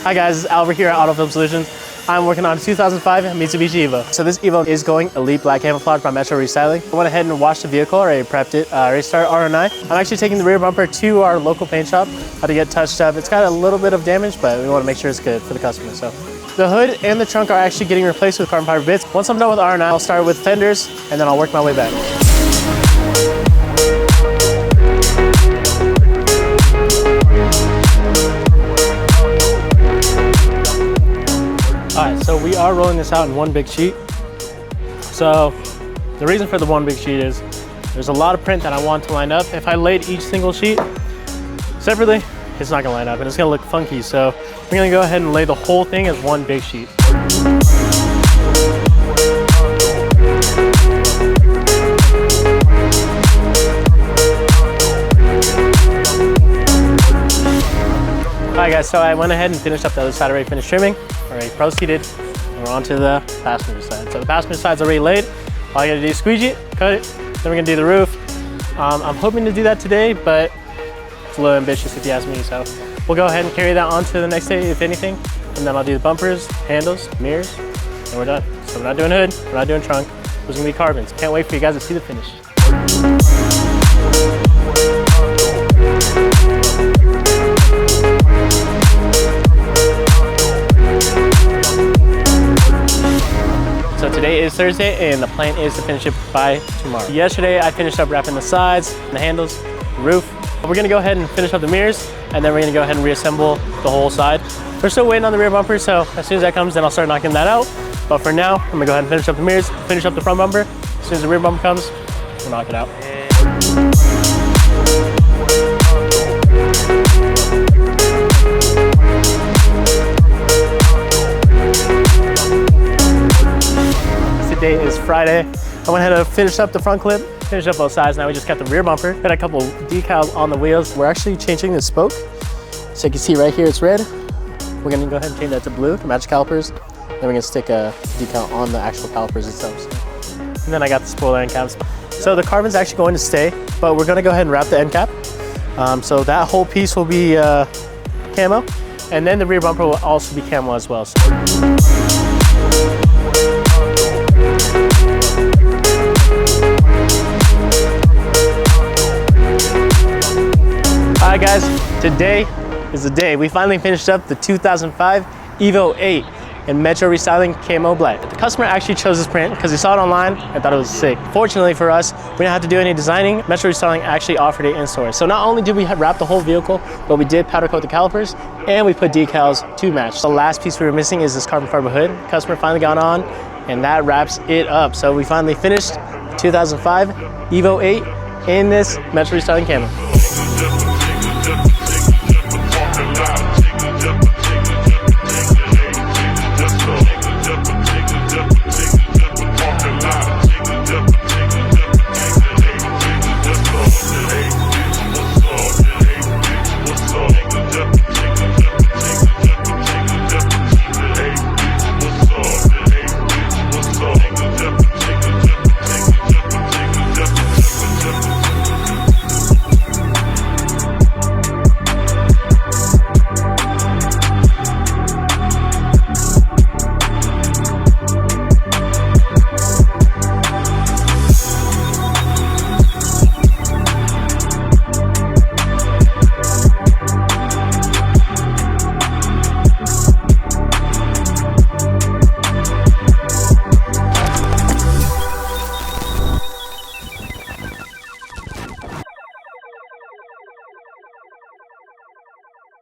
Hi guys, it's Albert here at Auto Film Solutions. I'm working on a 2005 Mitsubishi Evo. So this Evo is going Elite Black Camouflage by Metro Restyling. I went ahead and washed the vehicle, already prepped it, already started R&I. I'm actually taking the rear bumper to our local paint shop to get touched up. It's got a little bit of damage, but we want to make sure it's good for the customer. So the hood and the trunk are actually getting replaced with carbon fiber bits. Once I'm done with R&I, I'll start with fenders and then I'll work my way back. Alright, so we are rolling this out in one big sheet. So the reason for the one big sheet is there's a lot of print that I want to line up. If I laid each single sheet separately, it's not gonna line up and it's gonna look funky. So we're gonna go ahead and lay the whole thing as one big sheet. Alright guys, so I went ahead and finished up the other side, already finished trimming, already proceeded, and we're on to the passenger side. So the passenger side's already laid. All I gotta do is squeegee it, cut it, then we're gonna do the roof. I'm hoping to do that today, but it's a little ambitious if you ask me, so we'll go ahead and carry that on to the next day, if anything, and then I'll do the bumpers, handles, mirrors, and we're done. So we're not doing hood, we're not doing trunk, those are gonna be carbons. Can't wait for you guys to see the finish. So today is Thursday and the plan is to finish it by tomorrow. Yesterday I finished up wrapping the sides, the handles, the roof. We're gonna go ahead and finish up the mirrors and then we're gonna go ahead and reassemble the whole side. We're still waiting on the rear bumper, so as soon as that comes then I'll start knocking that out. But for now, I'm gonna go ahead and finish up the mirrors, finish up the front bumper. As soon as the rear bumper comes, we'll knock it out. Today is Friday. I went ahead and finished up the front clip, finished up both sides. Now we just got the rear bumper. Got a couple decals on the wheels. We're actually changing the spoke. So you can see right here, it's red. We're gonna go ahead and change that to blue to match calipers. Then we're gonna stick a decal on the actual calipers itself. So. And then I got the spoiler end caps. So the carbon's actually going to stay, but we're gonna go ahead and wrap the end cap. So that whole piece will be camo. And then the rear bumper will also be camo as well. Alright guys, today is the day. We finally finished up the 2005 Evo 8 in Metro Restyling Camo Black. The customer actually chose this print because he saw it online and thought it was sick. Fortunately for us, we didn't have to do any designing. Metro Restyling actually offered it in store. So not only did we wrap the whole vehicle, but we did powder coat the calipers and we put decals to match. The last piece we were missing is this carbon fiber hood. The customer finally got on and that wraps it up. So we finally finished 2005 Evo 8 in this Metro Restyling Camo.